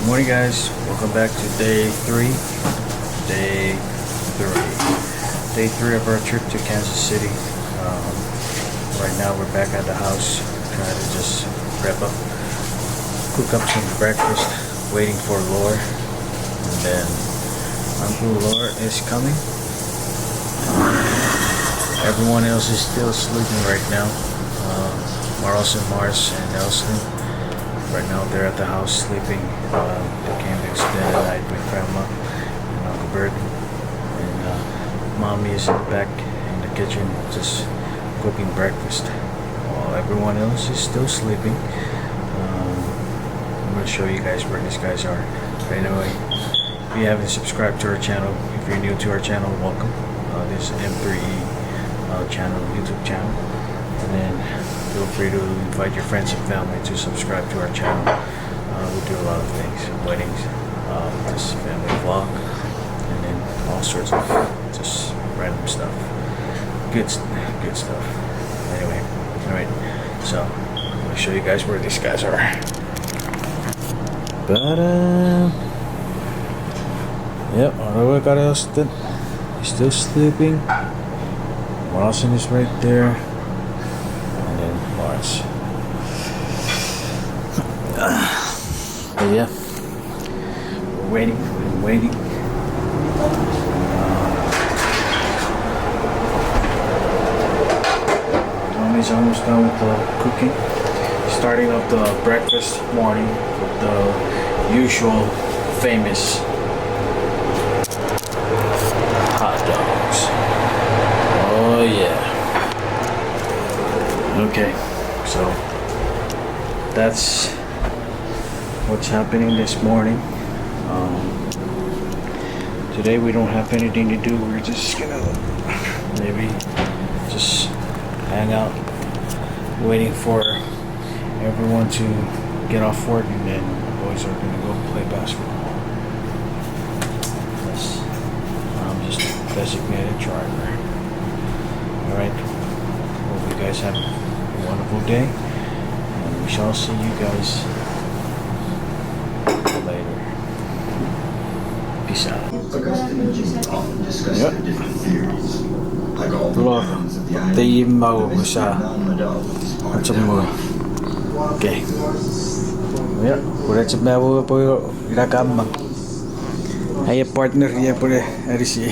morning, guys. Welcome back to day three. Day three of our trip to Kansas City. Right now we're back at the house, trying to just prep up, cook up some breakfast, waiting for Laura. And then Uncle Laura is coming. Everyone else is still sleeping right now. Marls and Nelson. Right now they're at the house sleeping. They came to spend the night with Grandma and Uncle Bert. And Mommy is in the back in the kitchen just cooking breakfast while everyone else is still sleeping. I'm going to show you guys where these guys are. But anyway, if you haven't subscribed to our channel, if you're new to our channel, welcome. This is M3E channel, YouTube channel. And then feel free to invite your friends and family to subscribe to our channel. We do a lot of things, weddings, this family vlog, and then all sorts of just random stuff. Good stuff. Anyway, alright, so I'm going to show you guys where these guys are. Yep, our guy is still sleeping. Lawson is right there. Mars. But yeah, we're waiting. Mommy's almost done with the cooking. Starting off the breakfast morning with the usual famous hot dogs. Oh yeah. Okay, so that's what's happening this morning. Today we don't have anything to do. We're just gonna maybe just hang out waiting for everyone to get off work, and then the boys are gonna go play basketball. Yes, I'm just a designated driver. Alright, hope you guys have a wonderful day, and we shall see you guys later. Peace out. Yep. Look, tay mau sa macam mo. Okay. Ya, pura cepat mau po irakam bang. Ay partner ya pura hari si.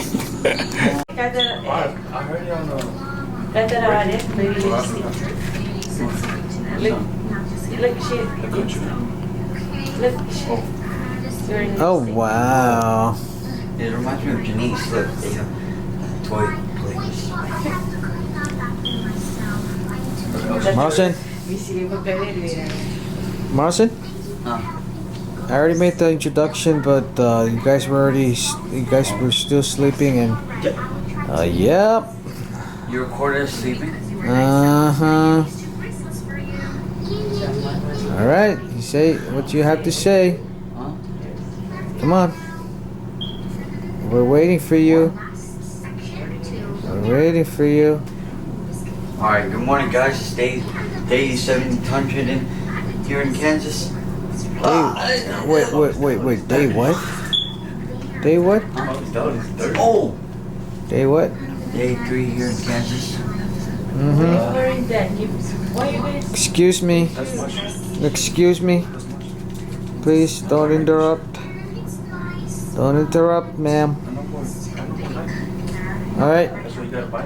Oh wow! It reminds me of Janice. Look, they have toy plates. Marcin? Huh? I already made the introduction, but you guys were still sleeping, and yep. You recorded us sleeping? All right, you say what you have to say. Huh? Come on. We're waiting for you. Alright, good morning guys. It's day 700 here in Kansas. Wait, day what? Day what? Huh? Oh! Day what? Day 3 here in Kansas. Excuse me. Please don't interrupt. Don't interrupt, ma'am. Alright.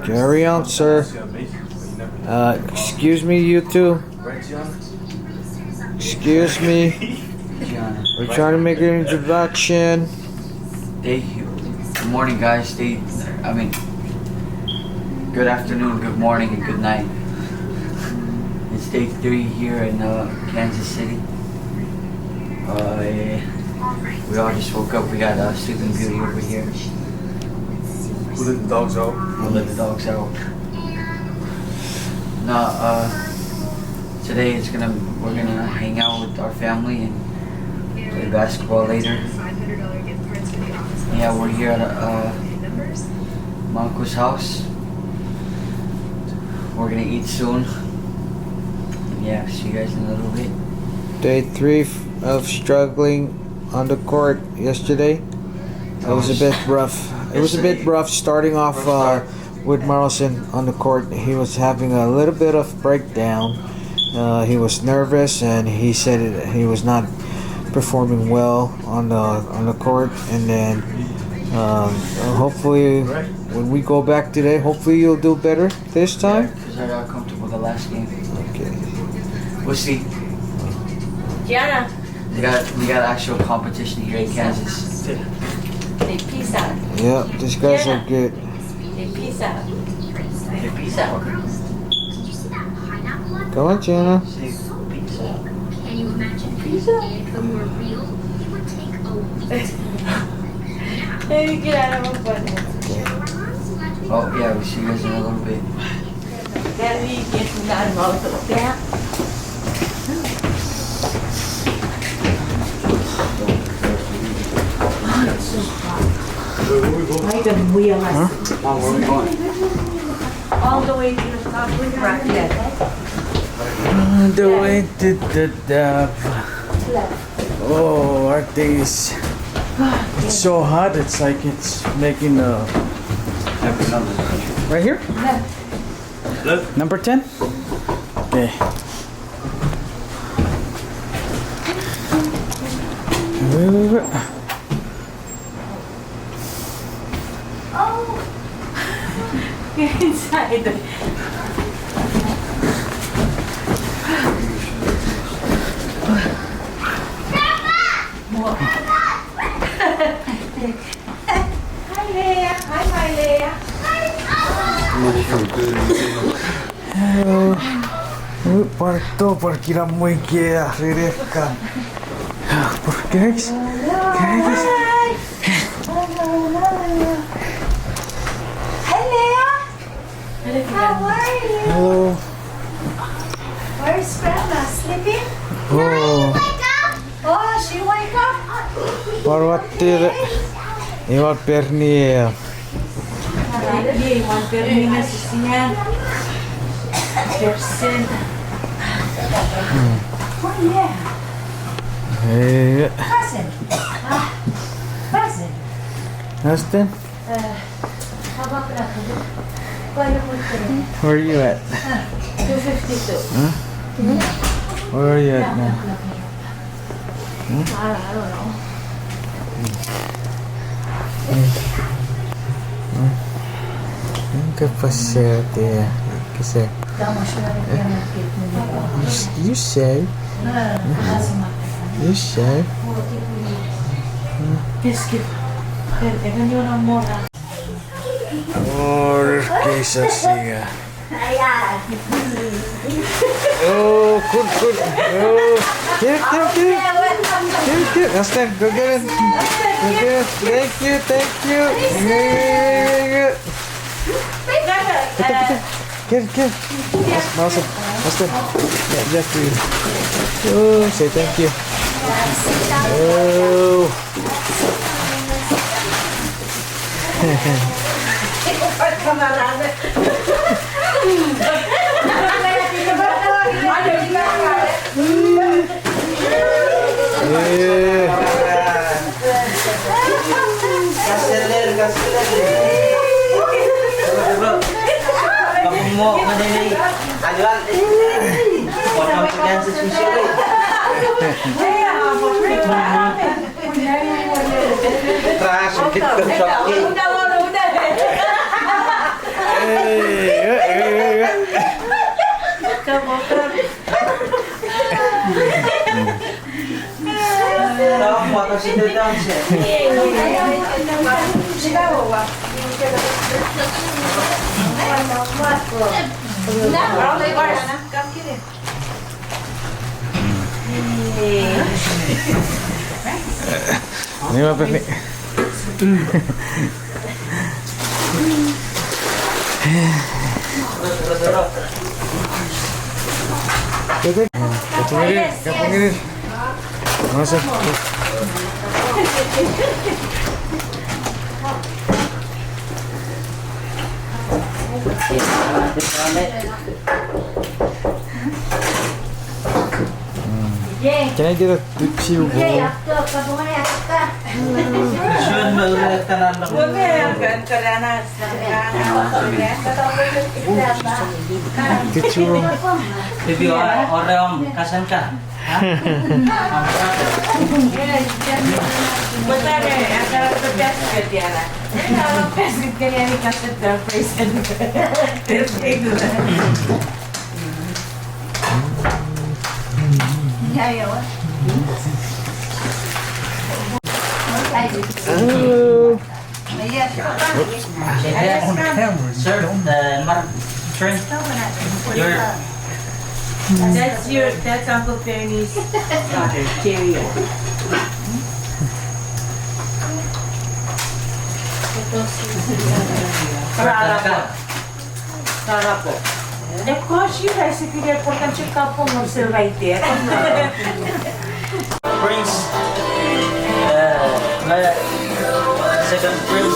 Carry on, sir. Excuse me, you two. Excuse me. We're trying to make an introduction. Good morning guys. Good afternoon, good morning, and good night. It's day 3 here in Kansas City. We all just woke up. We got Sleeping Beauty over here. Who let the dogs out? We'll let the dogs out. Today we're gonna hang out with our family and play basketball later. Yeah, we're here at Manco's house. We're gonna eat soon. And yeah, see you guys in a little bit. Day 3 of struggling on the court yesterday. It was a bit rough. It was a bit rough starting off with Marlon on the court. He was having a little bit of breakdown. He was nervous, and he said he was not performing well on the court. And then hopefully, when we go back today, hopefully you'll do better this time. Because I got comfortable the last game. Okay. We'll see. Gianna, We got actual competition here in Kansas. they peace out. Yeah, these guys are good. They peace out. Hey, peace out. Go on, Jenna. See, peace out. Can you imagine if it were real? It would take a week. Hey, get out of my butt. Oh yeah, we'll see you guys in a little bit. Then we get to that mouth of that. I can wheel us Mom, where are we going? all the way to the top with right there. On the way to the dab. Oh, our days. It's so hot. It's like it's making a. Right here? Look. Number 10? Okay. Get inside. Hi Leia. Hi my Leia. Parto parkira muy que arriesga. ¿Por qué es? Hi Leia. How are you? Hello. Where's Grandma? Sleeping? Oh, Oh, she wake up. parvattir. Ivat perniä. Ei, vaan permiinä sisään. Persen. Oh yeah. Hey. Cousin. Cousin. Aston, How about that? where are you at? 252. Where are you at now? I don't know. Nunca passei até. Que sei. You say. You say. Or que siga. Oh, good. Oh, get it. Aston, go get it. Go get it. Thank you. Yeah. Get it. Awesome. Aston. Yeah, just for you. Oh, say thank you. Oh. Kamu mau menilai ajuan potong Kansas Missouri. Terus sedikit shoki. Tahu foto situ dong sih. Ini apa nih? Kapungin. Masuk. Can I get a chew bowl? Sure, maulit ka na lang. Picture. Bibi, orang, kasan ka? Ha? Oh. Sir, turn. That's Uncle Fanny's cherry. Para po. Of course, you guys, if you get for country couple, no still right there. Prince. Second Prince.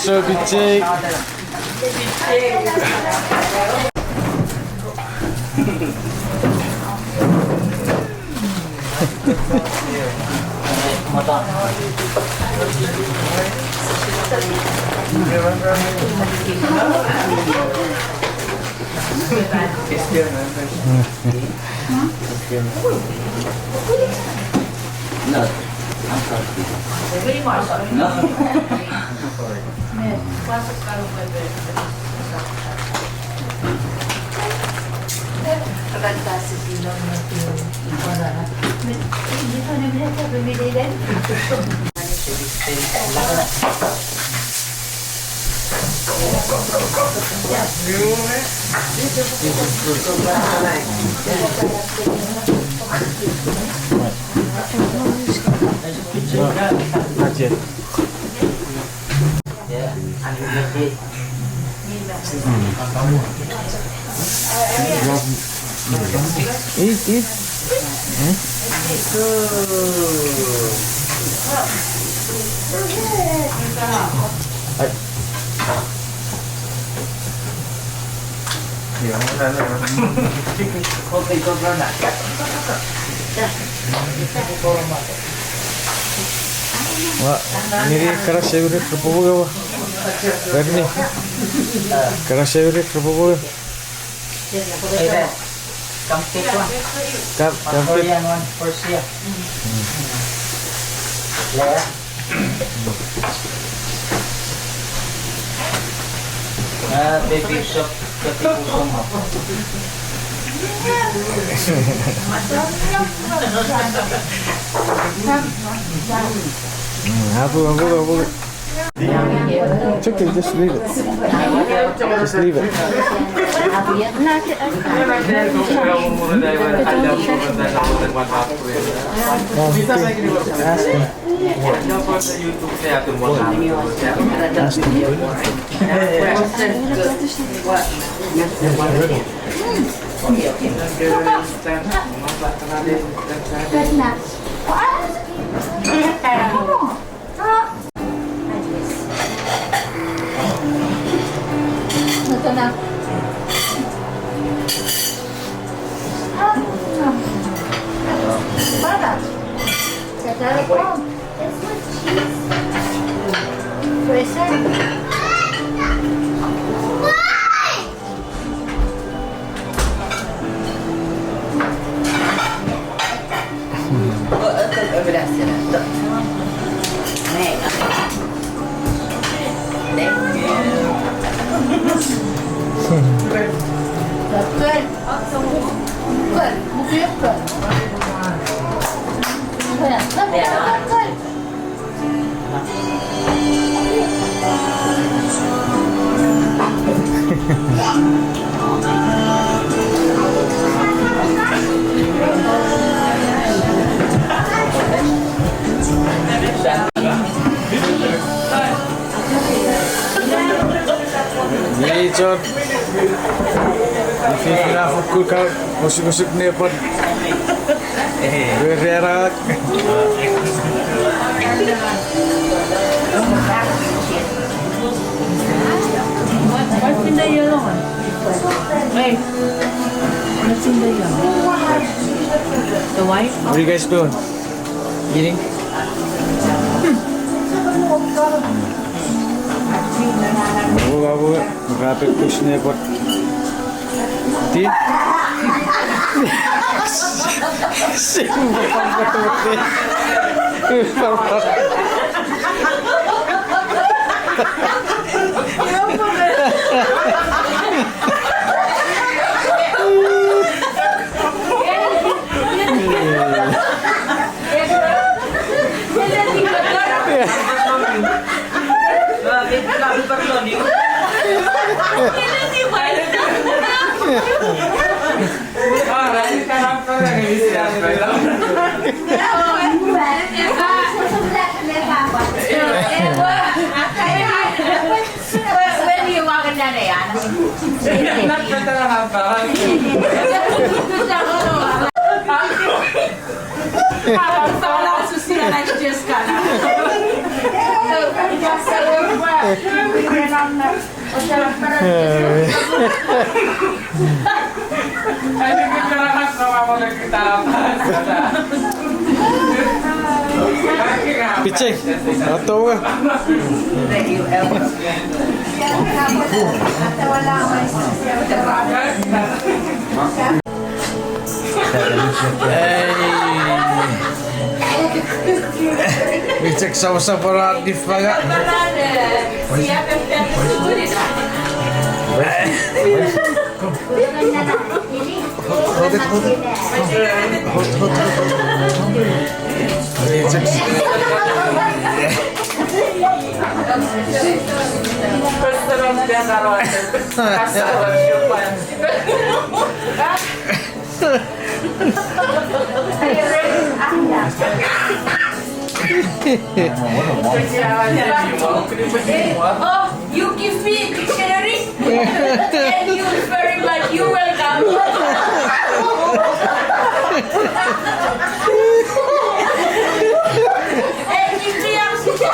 Soapy take. No. Very much. No? Pasok ka rin ba? Fantastic lang na yung ipara na. Hindi ko na bilang sa bumili din. Not yet. Yeah, unlimited. Eat. Okay, go brother. Wah, ini keras saya udah terpukul. Berni. Keras saya udah terpukul. Hey, Red. Come take one. One for you and one for Sia. Leia. Baby shop. Tapi pusong mo. Abu. It's okay, just leave it. Just leave it. Ask him. Ito na. Para. Katari ko. This was cheese. Pressure. Good. Good. Good. Good. John. If you have a cool car, musik-musik ni apa? Bererak. What's in the yellow one? Wait. What's in the yellow? The white? What are you guys doing? Eating? Babu, rapid push ni apa? Ti? Picek, atau apa? Hey. Check sa para di faga. Hold it. Oh, you give me dictionary and you very much. You welcome. And give me oxygen.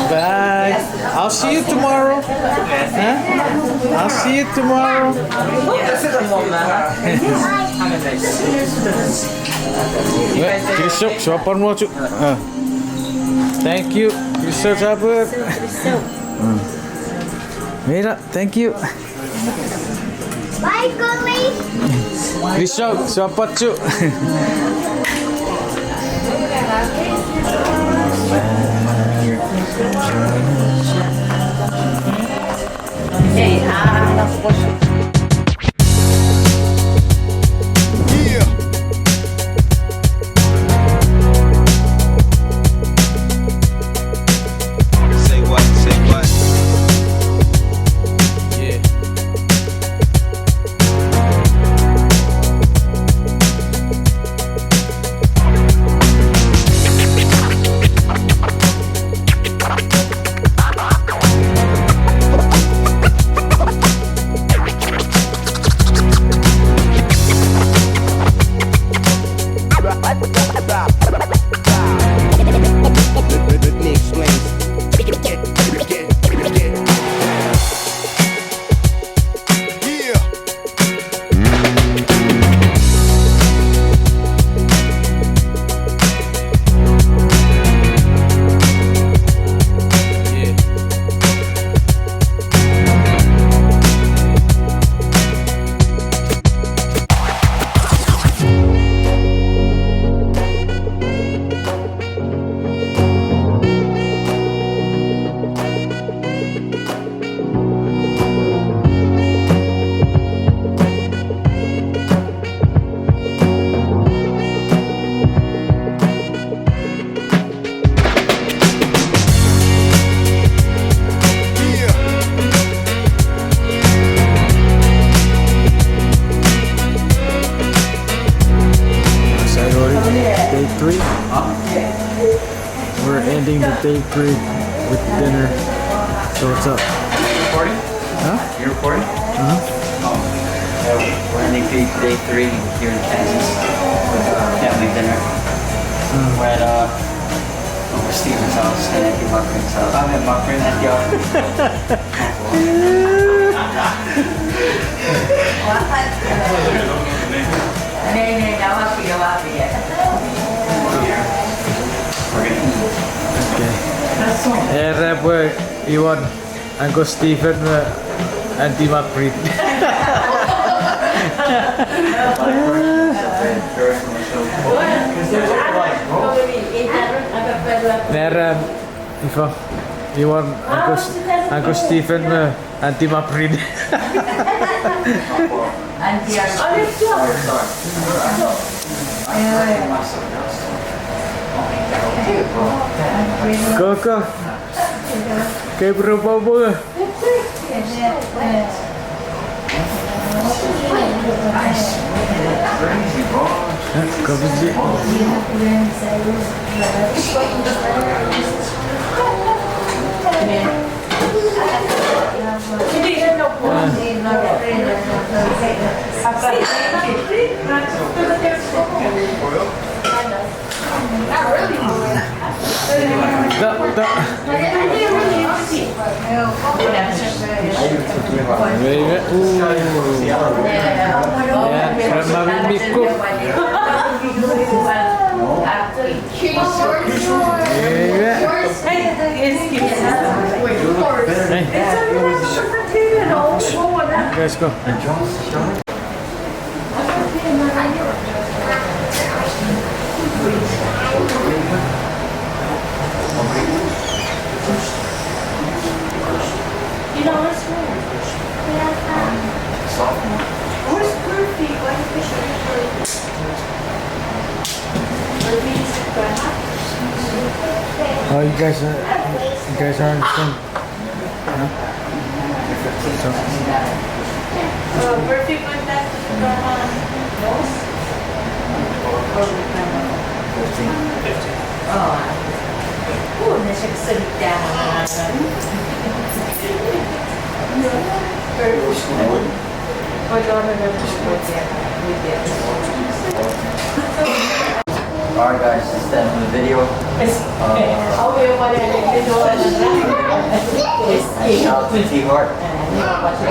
Bye. I'll see you tomorrow. Huh? I'll see you tomorrow. Krisok, siapa mau cuk? Thank you. Krisok sahabat. Mira, thank you. Bye, Gully. Krisok, siapa cuk? Say what? Yeah. Let me explain. Yeah. Day 3. We're ending the day 3 with dinner. So what's up? Recording? Huh? You're recording? We're ending day 3 here in Kansas with family dinner. We're at Uncle Steven's house and Auntie Buckman's house. I'm at Buckman at the Boy, Iwan, Uncle Stephen, Auntie Margaret. There, Ivo, you want Uncle Stephen anti-maprid. Go. Kayak berapa bunga? Kau benci? Tak. Let's go. You know, let's go. Where's Murphy? Why is Oh, you guys are on the same. Murphy went back to the house. Oh, nagsalita. Alright guys, this is the end of the video. Shout out to T-Heart.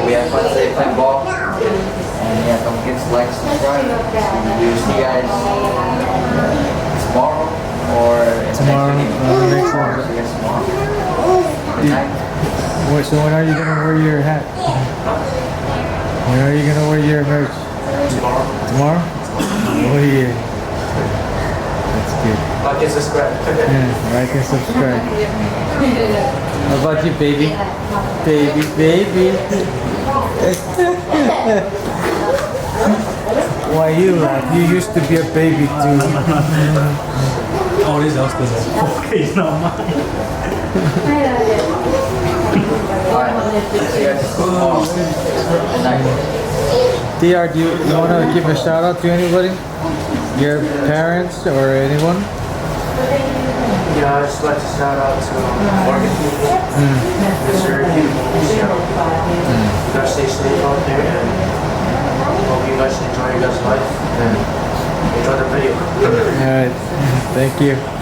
We had fun today playing ball. And yeah, don't forget to like, subscribe. We'll see you guys tomorrow or Tomorrow, next one. See you guys tomorrow. Good night. Wait, so when are you gonna wear your hat? When are you gonna wear your merch? Tomorrow? Oh yeah. That's good. Like and subscribe. Yeah, like and subscribe. How about you, baby? Baby. Why you laugh? You used to be a baby too. All these else does okay, it's not mine. Alright, see you guys tomorrow. Good night. DR, do you want to give a shout out to anybody? Your parents or anyone? Yeah, I'd just like to shout out to Morgan. It's very beautiful. Seattle. You guys stay safe out there and hope you guys enjoy your guys' life and enjoy the video. Alright, thank you.